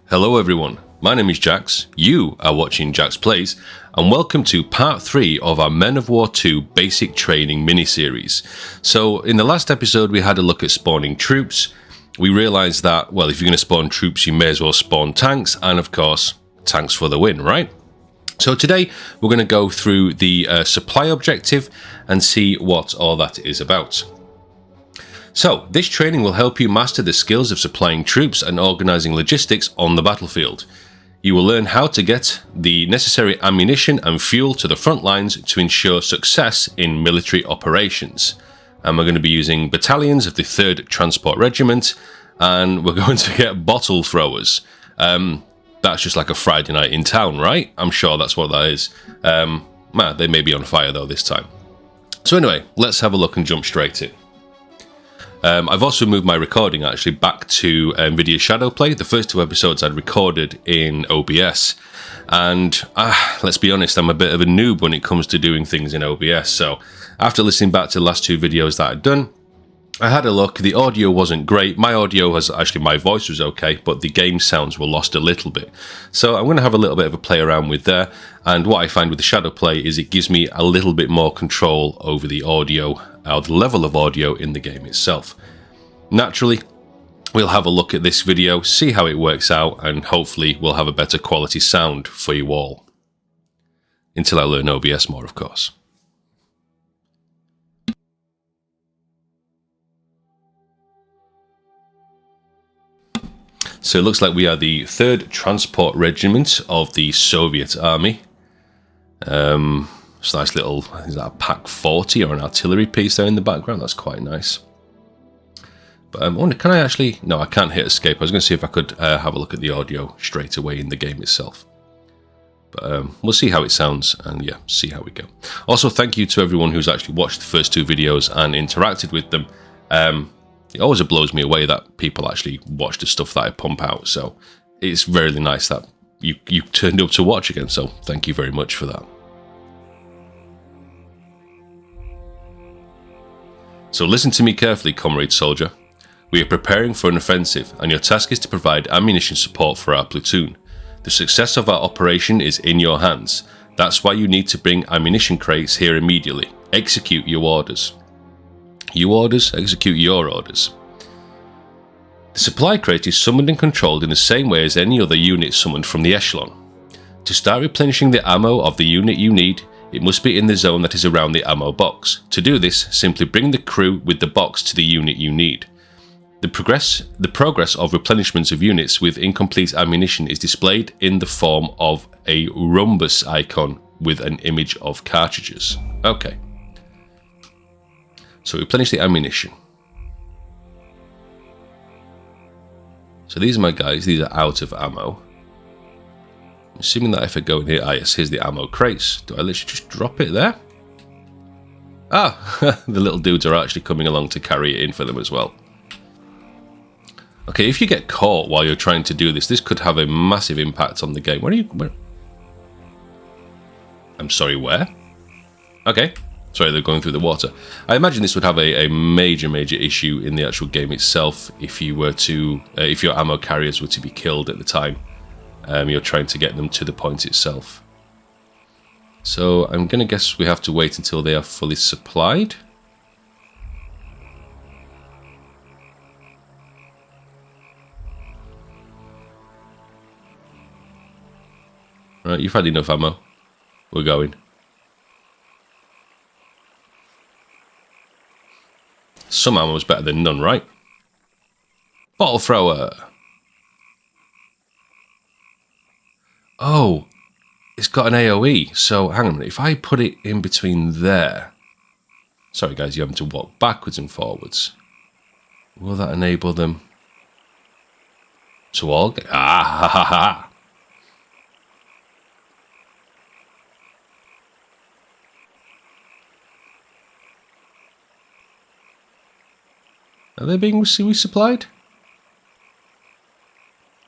Hello everyone, my name is Jax, you are watching Jax Plays, and welcome to part 3 of our Men of War 2 basic training mini-series. So in the last episode we had a look at spawning troops. We realised that, well, if you're going to spawn troops you may as well spawn tanks, and of course, tanks for the win, right? So today we're going to go through the supply objective and see what all that is about. So, this training will help you master the skills of supplying troops and organising logistics on the battlefield. You will learn how to get the necessary ammunition and fuel to the front lines to ensure success in military operations. And we're going to be using battalions of the 3rd Transport Regiment, and we're going to get bottle throwers. That's just like a Friday night in town, right? I'm sure that's what that is. They may be on fire though this time. So anyway, let's have a look and jump straight in. I've also moved my recording actually back to NVIDIA Shadowplay. The first 2 episodes I'd recorded in OBS, and let's be honest, I'm a bit of a noob when it comes to doing things in OBS. So after listening back to the last 2 videos that I'd done, I had a look. The audio wasn't great. My voice was okay, but the game sounds were lost a little bit. So I'm going to have a little bit of a play around with there. And what I find with the Shadowplay is it gives me a little bit more control over the audio, or the level of audio in the game itself. Naturally, we'll have a look at this video, see how it works out, and hopefully we'll have a better quality sound for you all. Until I learn OBS more, of course. So it looks like we are the 3rd Transport Regiment of the Soviet Army. It's a nice little, is that a Pak 40 or an artillery piece there in the background? That's quite nice. But I wonder, can I actually... No, I can't hit escape. I was going to see if I could have a look at the audio straight away in the game itself. But we'll see how it sounds and yeah, see how we go. Also, thank you to everyone who's actually watched the first 2 videos and interacted with them. It always blows me away that people actually watch the stuff that I pump out. So it's really nice that you turned up to watch again. So thank you very much for that. So listen to me carefully, comrade soldier. We are preparing for an offensive, and your task is to provide ammunition support for our platoon. The success of our operation is in your hands. That's why you need to bring ammunition crates here immediately. Execute your orders. You orders, execute your orders. The supply crate is summoned and controlled in the same way as any other unit summoned from the echelon. To start replenishing the ammo of the unit you need, it must be in the zone that is around the ammo box. To do this, simply bring the crew with the box to the unit you need. The progress of replenishments of units with incomplete ammunition is displayed in the form of a rhombus icon with an image of cartridges. Okay. So replenish the ammunition. So these are my guys, these are out of ammo. I'm assuming that if I go in here, yes, here's the ammo crates. Do I literally just drop it there? Ah, the little dudes are actually coming along to carry it in for them as well. Okay, if you get caught while you're trying to do this, this could have a massive impact on the game. Where? I'm sorry, where? Okay. Sorry, they're going through the water. I imagine this would have a major issue in the actual game itself if you were to, if your ammo carriers were to be killed at the time. You're trying to get them to the point itself. So I'm going to guess we have to wait until they are fully supplied. Right, you've had enough ammo. We're going. Some ammo is better than none, right? Bottle thrower. Oh, it's got an AoE. So hang on a minute. If I put it in between there. Sorry guys, you're having to walk backwards and forwards. Will that enable them to all get... Ah, ha, ha, ha. Are they being resupplied?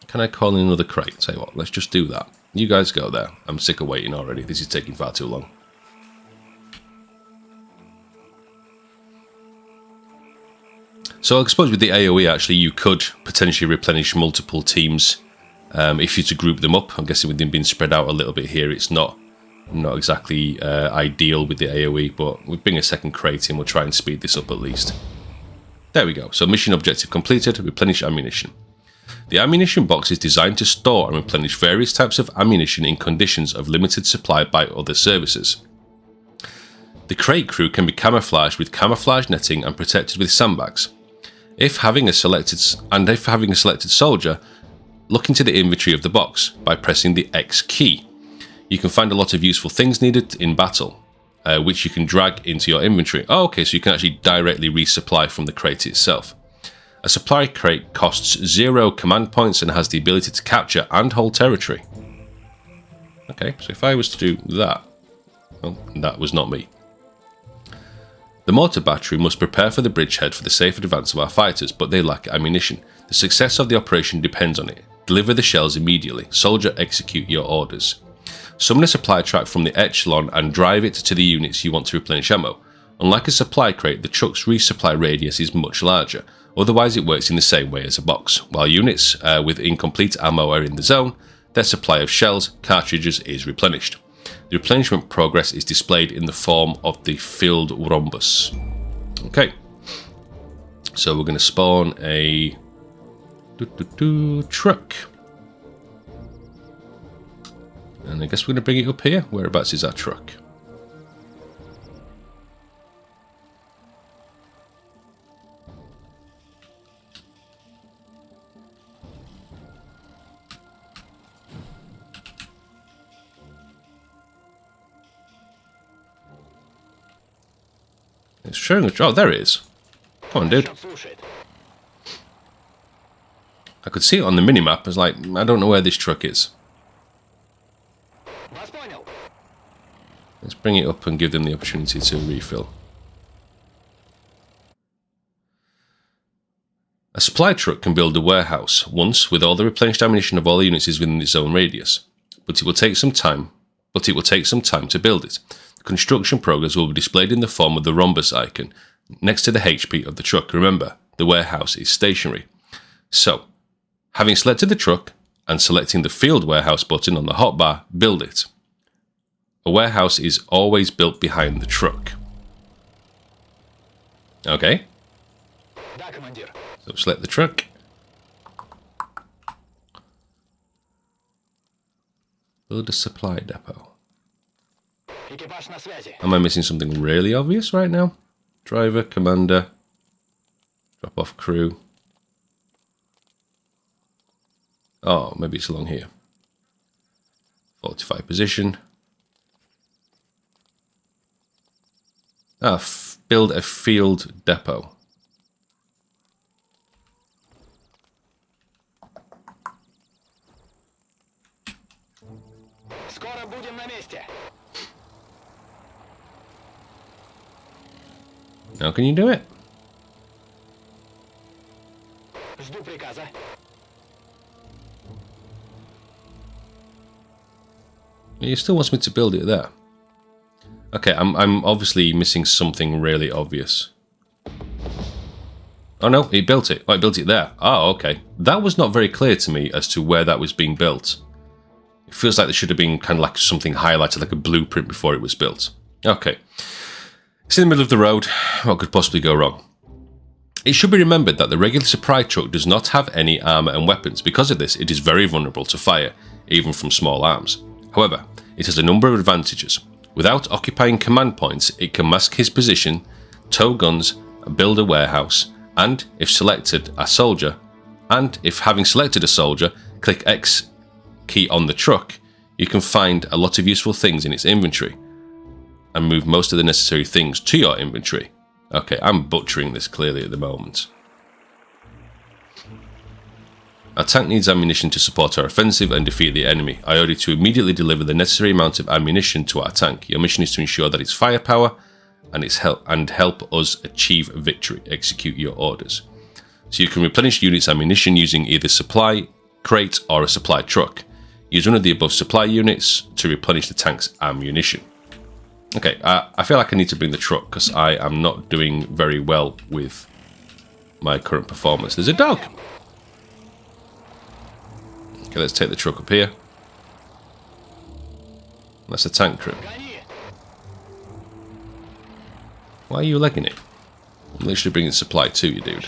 Can I call in another crate? Tell you what, let's just do that. You guys go there. I'm sick of waiting already. This is taking far too long. So I suppose with the AoE, actually, you could potentially replenish multiple teams If you to group them up, I'm guessing with them being spread out a little bit here, it's not exactly ideal with the AoE, but we'll bring a second crate in, we'll try and speed this up at least. There we go, so mission objective completed, replenish ammunition. The ammunition box is designed to store and replenish various types of ammunition in conditions of limited supply by other services. The crate crew can be camouflaged with camouflage netting and protected with sandbags. If having a selected soldier, look into the inventory of the box by pressing the X key. You can find a lot of useful things needed in battle, which you can drag into your inventory. Oh, okay, so you can actually directly resupply from the crate itself. A supply crate costs 0 command points and has the ability to capture and hold territory. Okay, so if I was to do that, well, that was not me. The mortar battery must prepare for the bridgehead for the safe advance of our fighters, but they lack ammunition. The success of the operation depends on it. Deliver the shells immediately. Soldier, execute your orders. Summon a supply truck from the echelon and drive it to the units you want to replenish ammo. Unlike a supply crate, the truck's resupply radius is much larger. Otherwise, it works in the same way as a box. While units with incomplete ammo are in the zone, their supply of shells, cartridges is replenished. The replenishment progress is displayed in the form of the filled rhombus. Okay, so we're going to spawn a truck. And I guess we're going to bring it up here. Whereabouts is our truck? It's showing a... Oh, there it is. Come on, dude. I could see it on the minimap. I was like, I don't know where this truck is. Let's bring it up and give them the opportunity to refill. A supply truck can build a warehouse once with all the replenished ammunition of all the units is within its own radius, but it will take some time to build it. The construction progress will be displayed in the form of the rhombus icon next to the HP of the truck. Remember, the warehouse is stationary. So, having selected the truck and selecting the field warehouse button on the hotbar, build it. A warehouse is always built behind the truck. Okay. So select the truck. Build a supply depot. Am I missing something really obvious right now? Driver, commander, drop off crew. Oh, maybe it's along here. Fortify position. Build a field depot. Now can you do it? He still wants me to build it there. Okay, I'm obviously missing something really obvious. Oh no, he built it. Oh, he built it there. Oh, okay. That was not very clear to me as to where that was being built. It feels like there should have been kind of like something highlighted, like a blueprint before it was built. Okay. It's in the middle of the road. What could possibly go wrong? It should be remembered that the regular supply truck does not have any armour and weapons. Because of this, it is very vulnerable to fire, even from small arms. However, it has a number of advantages. Without occupying command points, it can mask his position, tow guns, build a warehouse, and if having selected a soldier, click X key on the truck, you can find a lot of useful things in its inventory and move most of the necessary things to your inventory. Okay, I'm butchering this clearly at the moment. Our tank needs ammunition to support our offensive and defeat the enemy. I order you to immediately deliver the necessary amount of ammunition to our tank. Your mission is to ensure that its firepower and help us achieve victory. Execute your orders. So you can replenish units' ammunition using either supply crate or a supply truck. Use one of the above supply units to replenish the tank's ammunition. Okay, I feel like I need to bring the truck because I am not doing very well with my current performance. There's a dog! Okay, let's take the truck up here. That's a tank crew. Why are you legging it? I'm literally bringing supply to you, dude.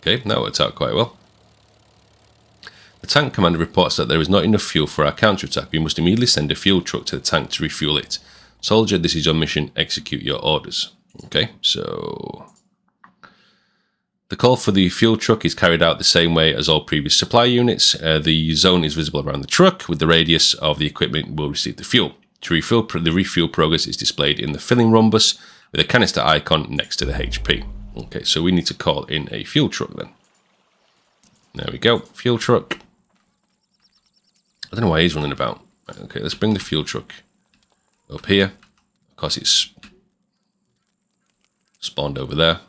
Okay, that worked out quite well. The tank commander reports that there is not enough fuel for our counterattack. We must immediately send a fuel truck to the tank to refuel it. Soldier, this is your mission. Execute your orders. Okay, so the call for the fuel truck is carried out the same way as all previous supply units. The zone is visible around the truck, with the radius of the equipment will receive the fuel. To refuel, the refuel progress is displayed in the filling rhombus with a canister icon next to the HP. Okay, so we need to call in a fuel truck then. There we go, fuel truck. I don't know why he's running about. Right, okay, let's bring the fuel truck up here. Of course, it's spawned over there.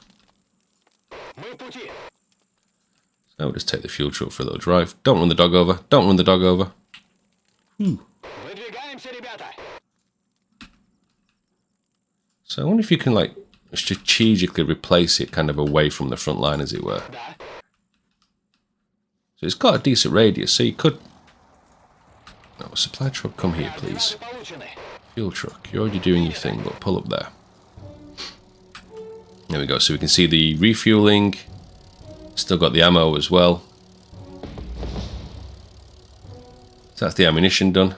So we'll just take the fuel truck for a little drive. Don't run the dog over. Don't run the dog over. So I wonder if you can, like, strategically replace it kind of away from the front line, as it were. So it's got a decent radius, so you could... No, supply truck, come here, please. Fuel truck, you're already doing your thing, but pull up there. There we go, so we can see the refueling. Still got the ammo as well. So that's the ammunition done.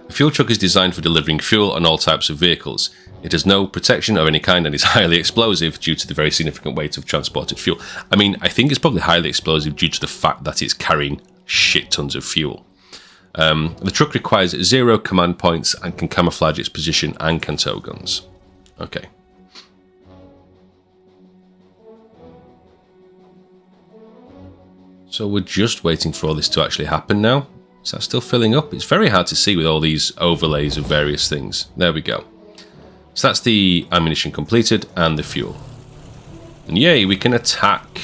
A fuel truck is designed for delivering fuel on all types of vehicles. It has no protection of any kind and is highly explosive due to the very significant weight of transported fuel. I mean, I think it's probably highly explosive due to the fact that it's carrying shit tons of fuel. The truck requires 0 command points and can camouflage its position and can tow guns. Okay. So we're just waiting for all this to actually happen now. Is that still filling up? It's very hard to see with all these overlays of various things. There we go. So that's the ammunition completed and the fuel. And yay, we can attack.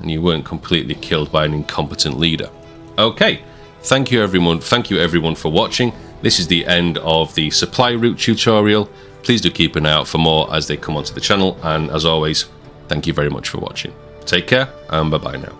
And you weren't completely killed by an incompetent leader. Okay, thank you everyone for watching. This is the end of the supply route tutorial. Please do keep an eye out for more as they come onto the channel, and as always, thank you very much for watching. Take care and bye bye now.